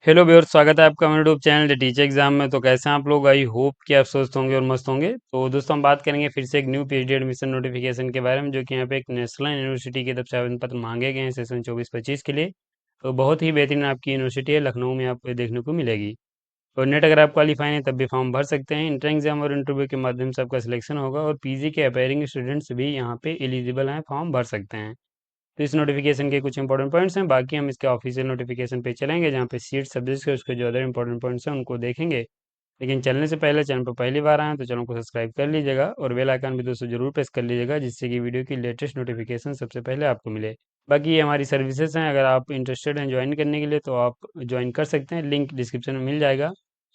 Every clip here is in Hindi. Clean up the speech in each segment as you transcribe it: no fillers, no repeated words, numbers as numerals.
हेलो व्यूअर्स, स्वागत है आपका हमारे YouTube channel the teacher exam में। तो कैसे हैं आप लोग? आई होप कि आप स्वस्थ होंगे और मस्त होंगे। तो दोस्तों, हम बात करेंगे फिर से एक न्यू पीएचडी एडमिशन नोटिफिकेशन के बारे में, जो कि यहाँ पे एक नेशनल यूनिवर्सिटी की तरफ से आवेदन पत्र मांगे गए हैं सेशन 24-25 के लिए। तो बहुत ही बेहतरीन आपकी यूनिवर्सिटी है, लखनऊ में आपको ये देखने को मिलेगी। और नेट अगर आप क्वालिफाई हैं तब भी फॉर्म भर सकते हैं। इंटर एग्जाम और इंटरव्यू के माध्यम से आपका सिलेक्शन होगा, और पीजी के अपेयरिंग स्टूडेंट्स भी यहाँ पे एलिजिबल हैं, फॉर्म भर सकते हैं। तो इस नोटिफिकेशन के कुछ इंपॉर्टेंट पॉइंट्स हैं। बाकी हम इसके ऑफिशियल नोटिफिकेशन पे चलेंगे, जहाँ पे सीट सब्जेक्ट के उसके जो अदर इंपॉर्टेंट पॉइंट्स हैं उनको देखेंगे। लेकिन चलने से पहले चैनल पर पहली बार आए हैं तो चैनल को सब्सक्राइब कर लीजिएगा, और बेल आइकन भी दोस्तों जरूर प्रेस कर लीजिएगा, जिससे कि वीडियो की लेटेस्ट नोटिफिकेशन सबसे पहले आपको मिले। बाकी ये हमारी सर्विसेज हैं, अगर आप इंटरेस्टेड हैं ज्वाइन करने के लिए तो आप ज्वाइन कर सकते हैं, लिंक डिस्क्रिप्शन में मिल जाएगा।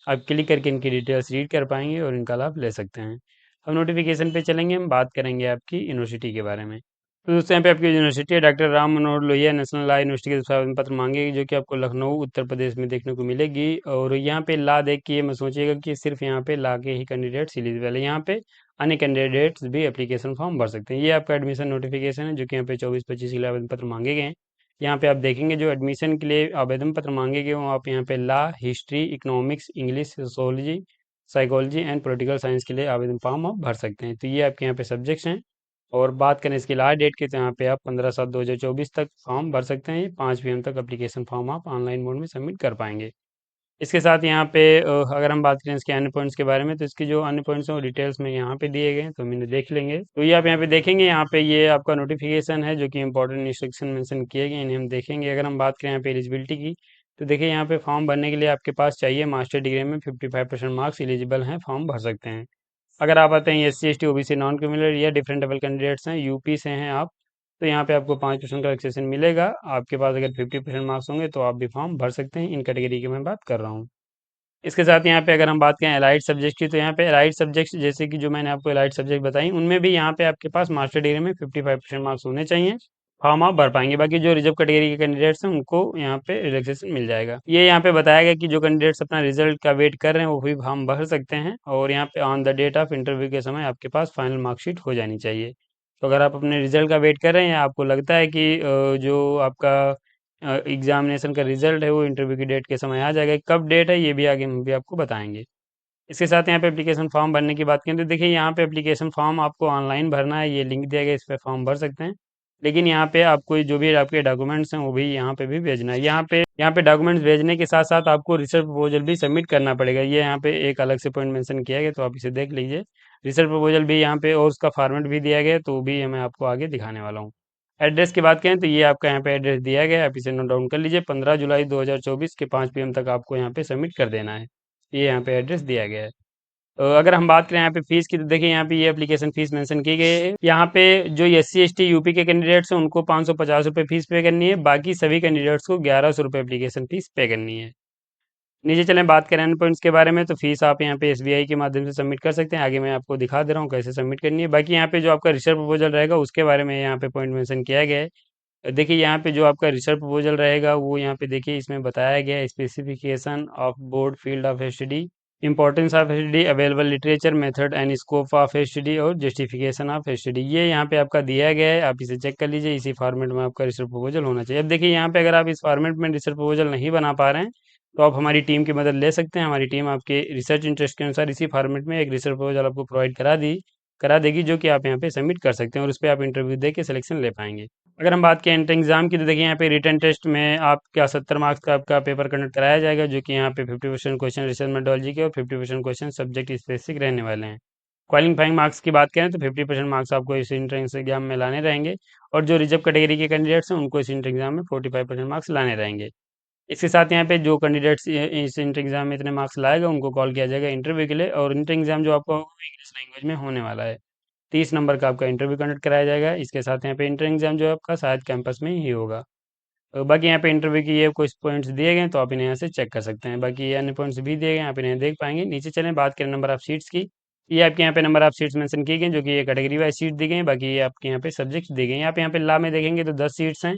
आप क्लिक करके इनकी डिटेल्स रीड कर पाएंगे और इनका लाभ ले सकते हैं। अब नोटिफिकेशन पे चलेंगे, हम बात करेंगे आपकी यूनिवर्सिटी के बारे में। तो दोस्तों, यहाँ पे आपकी यूनिवर्सिटी है doctor Ram Manohar Lohia National Law university के आवेदन पत्र मांगेगी, जो कि आपको लखनऊ उत्तर प्रदेश में देखने को मिलेगी। और यहाँ पे ला देख के ये मत सोचिएगा कि सिर्फ यहाँ पे ला के ही कैंडिडेट्स एलिजिबल है। यहाँ पे अन्य कैंडिडेट्स भी एप्लीकेशन फॉर्म भर सकते हैं। ये आपका एडमिशन नोटिफिकेशन है, जो कि यहाँ पे 24-25 के लिए आवेदन पत्र मांगे गए हैं। यहाँ पे आप देखेंगे जो एडमिशन के लिए आवेदन पत्र मांगे गए हो, आप यहाँ पे law, history, economics, English, sociology, psychology and political science के लिए आवेदन फॉर्म आप भर सकते हैं। तो ये आपके यहाँ पे सब्जेक्ट्स हैं। और बात करें इसकी लास्ट डेट की, तो यहाँ पे आप 15/7/2024 तक फॉर्म भर सकते हैं। 5 PM तक एप्लीकेशन फॉर्म आप ऑनलाइन मोड में सबमिट कर पाएंगे। इसके साथ यहाँ पे अगर हम बात करें इसके अन्य पॉइंट्स के बारे में, तो इसके जो अन्य पॉइंट्स हैं वो डिटेल्स में यहाँ पे दिए गए हैं, तो हम इन्हें देख लेंगे। तो ये आप यहाँ पे देखेंगे, यहाँ पे ये आपका नोटिफिकेशन है, जो कि इंपॉर्टेंट इंस्ट्रक्शन मेंशन किए गए हैं, इन्हें हम देखेंगे। अगर हम बात करें यहाँ पे एलिजिबिलिटी की, तो देखिए यहाँ पे फॉर्म भरने के लिए आपके पास चाहिए मास्टर डिग्री में 55% मार्क्स, एलिजिबल हैं, फॉर्म भर सकते हैं। अगर आप आते हैं SC ST OBC non criminal या डिफरेंट डबल कैंडिडेट्स हैं, यूपी से हैं आप, तो यहाँ पे आपको 5% का रिलैक्सेशन मिलेगा। आपके पास अगर 50% मार्क्स होंगे तो आप भी फॉर्म भर सकते हैं। इन कैटेगरी की मैं बात कर रहा हूँ। इसके साथ यहाँ पे अगर हम बात करें एलाइड सब्जेक्ट की, तो यहाँ पे एलाइड सब्जेक्ट्स जैसे कि जो मैंने आपको एलाइड सब्जेक्ट बताई, उनमें भी यहाँ पे आपके पास मास्टर डिग्री में 55% मार्क्स होने चाहिए, फॉर्म आप भर पाएंगे। बाकी जो रिजर्व कैटेगरी के कैंडिडेट्स हैं उनको यहाँ पे रिलैक्सेशन मिल जाएगा। ये यहाँ पे बताया गया कि जो कैंडिडेट्स अपना रिजल्ट का वेट कर रहे हैं वो भी फॉर्म भर सकते हैं, और यहाँ पे on the date of interview के समय आपके पास फाइनल मार्कशीट हो जानी चाहिए। तो अगर आप अपने रिजल्ट का वेट कर रहे हैं या आपको लगता है कि जो आपका एग्जामिनेशन का रिजल्ट है वो इंटरव्यू की डेट के समय आ जाएगा, कब डेट है ये भी आगे हम भी आपको बताएंगे। इसके साथ यहाँ पे एप्लीकेशन फॉर्म भरने की बात करें, तो देखिए यहाँ पे एप्लीकेशन फॉर्म आपको ऑनलाइन भरना है, ये लिंक दिया गया, इस पे फॉर्म भर सकते हैं। लेकिन यहाँ पे आपको जो भी आपके डॉक्यूमेंट्स हैं वो भी यहाँ पे भी भेजना है। यहाँ पे डॉक्यूमेंट्स भेजने के साथ साथ आपको रिसर्च प्रपोजल भी सबमिट करना पड़ेगा। ये यहाँ पे एक अलग से पॉइंट मेंशन किया गया, तो आप इसे देख लीजिए। रिसर्च प्रपोजल भी यहाँ पे और उसका फॉर्मेट भी दिया गया है, तो वो भी मैं आपको आगे दिखाने वाला हूँ। एड्रेस की बात करें तो ये आपका यहाँ पे एड्रेस दिया गया है, आप इसे नोट डाउन कर लीजिए। 15 जुलाई 2024 के 5 PM तक आपको यहाँ पे सबमिट कर देना है। ये यहाँ पे एड्रेस दिया गया है। अगर हम बात करें यहाँ पे फीस की, तो देखिए यहाँ पे ये एप्लीकेशन फीस मेंशन की गई है। यहाँ पे जो SC ST यूपी के कैंडिडेट्स हैं उनको 550 रुपये फीस पे करनी है। बाकी सभी कैंडिडेट्स को 1100 रुपये एप्लीकेशन फीस पे करनी है। नीचे चलें, बात करें एंड पॉइंट्स के बारे में, तो फीस आप यहाँ पे SBI के माध्यम से सबमिट कर सकते हैं। आगे मैं आपको दिखा दे रहा हूँ कैसे सबमिट करनी है। बाकी यहाँ पे जो आपका रिसर्च प्रपोजल रहेगा उसके बारे में यहाँ पे पॉइंट मेंशन किया गया है। देखिए यहाँ पे जो आपका रिसर्च प्रपोजल रहेगा वो यहाँ पे देखिए इसमें बताया गया है, specification of board field of study, importance of study, available literature, method and scope of study और जस्टिफिकेशन ऑफ स्टडी। ये यहाँ पे आपका दिया गया है, आप इसे चेक कर लीजिए। इसी फॉर्मेट में आपका रिसर्च प्रपोजल होना चाहिए। अब देखिए यहाँ पे अगर आप इस फॉर्मेट में रिसर्च प्रपोजल नहीं बना पा रहे हैं तो आप हमारी टीम की मदद ले सकते हैं। हमारी टीम आपके रिसर्च इंटरेस्ट के अनुसार इसी फॉर्मेट में एक रिसर्च प्रपोजल आपको प्रोवाइड करा देगी, जो कि आप यहाँ पे सबमिट कर सकते हैं, और उस पर आप इंटरव्यू दे के सिलेक्शन ले पाएंगे। अगर हम बात करें एंट्रेंस एग्जाम की, तो देखिए यहाँ पे रिटन टेस्ट में आपका 70 मार्क्स का आपका पेपर कंडक्ट कराया जाएगा, जो कि यहाँ पे 50% क्वेश्चन रिसर्च मेथोडोलॉजी के और 50% क्वेश्चन सब्जेक्ट स्पेसिफिक रहने वाले हैं। क्वालिफाइंग मार्क्स की बात करें तो 50% मार्क्स आपको इस एंट्रेंस एग्जाम में लाने रहेंगे, और जो रिजर्व कैटेगरी के कैंडिडेट्स हैं उनको इस एंट्रेंस एग्जाम में 45% मार्क्स लाने रहेंगे। इसके साथ यहाँ पे जो कैंडिडेट्स इस इंटर एग्जाम में इतने मार्क्स लाएगा उनको कॉल किया जाएगा इंटरव्यू के लिए, और इंटर एग्जाम जो आपका इंग्लिश लैंग्वेज में होने वाला है। 30 नंबर का आपका इंटरव्यू कंडक्ट कराया जाएगा। इसके साथ यहाँ पे इंटर एग्जाम जो है आपका शायद कैंपस में ही होगा। बाकी यहाँ पे इंटरव्यू की ये कुछ पॉइंट्स दिए गए हैं, तो आप इन्हें यहाँ से चेक कर सकते हैं। बाकी ये अन्य पॉइंट्स भी दिए गए हैं, आप इन्हें देख पाएंगे। नीचे चलें, बात करें नंबर ऑफ सीट्स की। ये आपके यहाँ पे नंबर ऑफ सीट्स मेंशन की गई हैं, जो कि ये कैटेगरी वाइज सीट दी गई हैं। बाकी ये आपके यहाँ पे सब्जेक्ट्स दी गए हैं। आप यहाँ पे लॉ में देखेंगे तो 10 सीट्स हैं,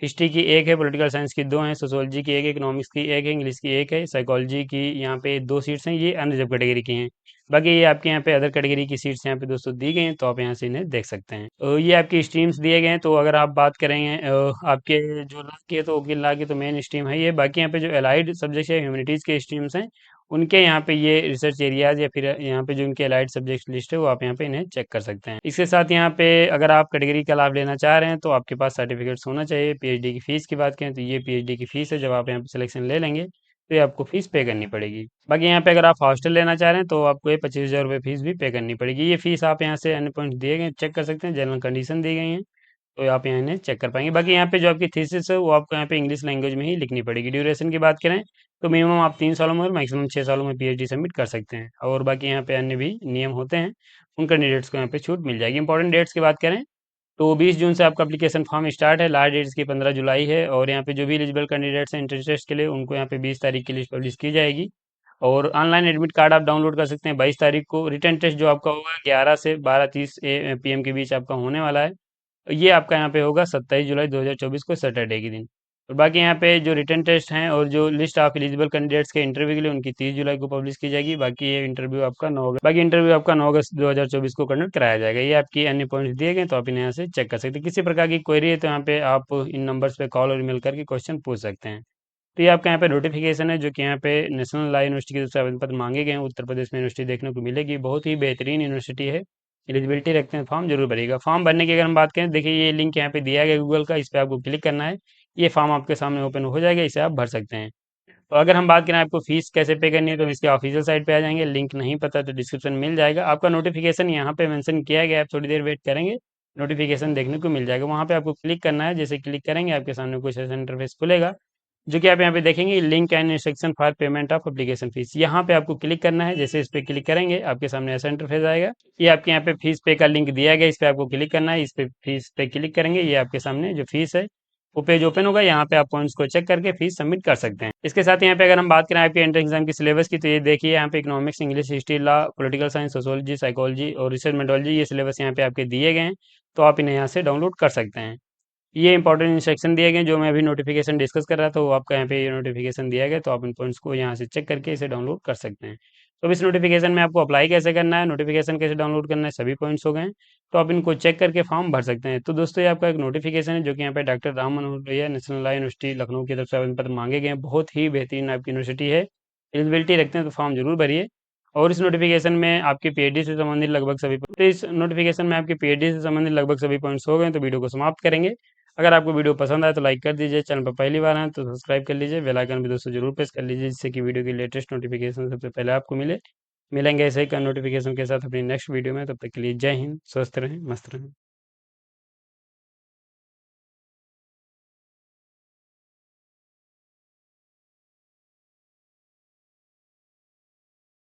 हिस्ट्री की एक है, पॉलिटिकल साइंस की दो हैं, सोशोलॉजी की एक है, इकोनॉमिक्स की एक है, इंग्लिश की एक है, साइकोलॉजी की यहाँ पे दो सीट्स हैं, ये अनरिजर्व कैटेगरी की हैं। बाकी ये आपके यहाँ पे अदर कैटेगरी की सीट्स यहाँ पे दोस्तों दी गई हैं, तो आप यहाँ से इन्हें देख सकते हैं। ये आपकी स्ट्रीम्स दिए गए हैं, तो अगर आप बात करेंगे आपके जो ला की है तो वकील ला की तो मेन स्ट्रीम है ये। बाकी यहाँ पे जो एलाइड सब्जेक्ट है, ह्यूमैनिटीज के स्ट्रीम्स हैं, उनके यहाँ पे ये रिसर्च एरियाज या फिर यहाँ पे जो इनके एलाइड सब्जेक्ट लिस्ट है वो आप यहाँ पे इन्हें चेक कर सकते हैं। इसके साथ यहाँ पे अगर आप कैटेगरी का लाभ लेना चाह रहे हैं तो आपके पास सर्टिफिकेट्स होना चाहिए। पीएचडी की फीस की बात करें तो ये पीएचडी की फीस है, जब आप यहाँ पे सिलेक्शन ले लेंगे तो ये आपको फीस पे करनी पड़ेगी। बाकी यहाँ पे अगर आप हॉस्टल लेना चाह रहे हैं तो आपको ये 25,000 रुपये फीस भी पे करनी पड़ेगी। ये फीस आप यहाँ से अन्य पॉइंट दिए गए चेक कर सकते हैं, जनरल कंडीशन दी गई हैं, तो आप यहाँ इन्हें चेक कर पाएंगे। बाकी यहाँ पे जो आपकी थीसिस है वो आपको यहाँ पे इंग्लिश लैंग्वेज में ही लिखनी पड़ेगी। ड्यूरेशन की बात करें तो मिनिमम आप 3 सालों में और मैक्सिमम 6 सालों में पीएचडी सबमिट कर सकते हैं। और बाकी यहाँ पे अन्य भी नियम होते हैं, उन कैंडिडेट्स को यहाँ पे छूट मिल जाएगी। इंपॉर्टेंट डेट्स की बात करें तो 20 जून से आपका एप्लीकेशन फॉर्म स्टार्ट है, लास्ट डेट इसकी 15 जुलाई है। और यहाँ पे जो भी एलिजिबल कैंडिडेट्स हैं इंटर टेस्ट के लिए, उनको यहाँ पे 20 तारीख की लिस्ट पब्लिश की जाएगी। और ऑनलाइन एडमिट कार्ड आप डाउनलोड कर सकते हैं 22 तारीख को। रिटर्न टेस्ट जो आपका होगा 11 से 12:30 PM के बीच आपका होने वाला है। ये आपका यहाँ पे होगा 27 जुलाई 2024 को सैटरडे के दिन। और बाकी यहाँ पे जो रिटर्न टेस्ट हैं और जो लिस्ट ऑफ एलिजिबल कैंडिडेट्स के इंटरव्यू के लिए, उनकी 30 जुलाई को पब्लिश की जाएगी। बाकी इंटरव्यू आपका 9 अगस्त 2024 को कंडक्ट कराया जाएगा। ये आपकी अन्य पॉइंट्स दिए गए, तो आप इन्हें यहाँ से चेक कर सकते हैं। किसी प्रकार की क्वेरी है तो यहाँ पे आप इन नंबर्स पे कॉल और ईमेल करके क्वेश्चन पूछ सकते हैं। तो ये आपका यहाँ पे नोटिफिकेशन है, जो कि यहाँ पे नेशनल लॉ यूनिवर्सिटी की तरफ से आवेदन पत्र मांगे गए हैं। उत्तर प्रदेश में यूनिवर्सिटी देखने को मिलेगी, बहुत ही बेहतरीन यूनिवर्सिटी है। एलिजिबिलिटी रखते हैं, फॉर्म जरूर भरिएगा। फॉर्म भरने की अगर हम बात करें, देखिए ये लिंक यहाँ पे दिया गया गूगल का, इस पे आपको क्लिक करना है। ये फॉर्म आपके सामने ओपन हो जाएगा, इसे आप भर सकते हैं। तो अगर हम बात करें आपको फीस कैसे पे करनी है, तो इसके ऑफिशियल साइट पे आ जाएंगे। लिंक नहीं पता तो डिस्क्रिप्शन मिल जाएगा। आपका नोटिफिकेशन यहाँ पे मेंशन किया गया है, आप थोड़ी देर वेट करेंगे, नोटिफिकेशन देखने को मिल जाएगा। वहाँ पे आपको क्लिक करना है, जैसे क्लिक करेंगे आपके सामने कुछ ऐसा इंटरफेस खुलेगा, जो कि आप यहाँ पे देखेंगे link and instruction for payment of application fees. यहाँ पे आपको क्लिक करना है, जैसे इस पे क्लिक करेंगे आपके सामने ऐसा इंटरफेस आएगा। ये आपके यहाँ पे फीस पे का लिंक दिया गया, इस पे आपको क्लिक करना है। इस पे फीस पे क्लिक करेंगे, ये आपके सामने जो फीस है वो पेज ओपन होगा। यहाँ पे आप पॉइंट्स को चेक करके फीस सबमिट कर सकते हैं। इसके साथ यहाँ पे अगर हम बात करें आपके एंट्रेंस एग्जाम की सिलेबस की, तो ये देखिए यहाँ पे economics, English, history, law, political science, sociology, psychology और रिसर्च मेथोडोलॉजी, ये सिलेबस यहाँ पे आपके दिए गए हैं, तो आप इन्हें यहाँ से डाउनलोड कर सकते हैं। ये इंपॉर्टेंट इंस्ट्रक्शन दिए गए हैं, जो मैं अभी नोटिफिकेशन डिस्कस कर रहा था वो आपका यहाँ पे ये नोटिफिकेशन दिया गया, तो आप इन पॉइंट्स को यहाँ से चेक करके इसे डाउनलोड कर सकते हैं। तो अब इस नोटिफिकेशन में आपको अप्लाई कैसे करना है, नोटिफिकेशन कैसे डाउनलोड करना है, सभी पॉइंट्स हो गए हैं, तो आप इनको चेक करके फॉर्म भर सकते हैं। तो दोस्तों ये आपका एक नोटिफिकेशन है, जो कि यहाँ पे Doctor Ram Manohar Lohia National Law University Lucknow की तरफ से आवेदन पत्र मांगे गए हैं। बहुत ही बेहतरीन आपकी यूनिवर्सिटी है, एलिजिबिलिटी रखते हैं तो फॉर्म जरूर भरिए। और इस नोटिफिकेशन में आपकी पीएचडी से संबंधित लगभग सभी, तो इस नोटिफिकेशन में आपकी पीएचडी से संबंधित लगभग सभी पॉइंट्स हो गए हैं, तो वीडियो को समाप्त करेंगे। अगर आपको वीडियो पसंद आए तो लाइक कर दीजिए, चैनल पर पहली बार आए तो सब्सक्राइब कर लीजिए, बेल आइकन भी दोस्तों जरूर प्रेस कर लीजिए, जिससे कि वीडियो की लेटेस्ट नोटिफिकेशन सबसे पहले आपको मिले। मिलेंगे ऐसे ही नोटिफिकेशन के साथ अपनी नेक्स्ट वीडियो में, तब तक के लिए जय हिंद, स्वस्थ रहें, मस्त रहें।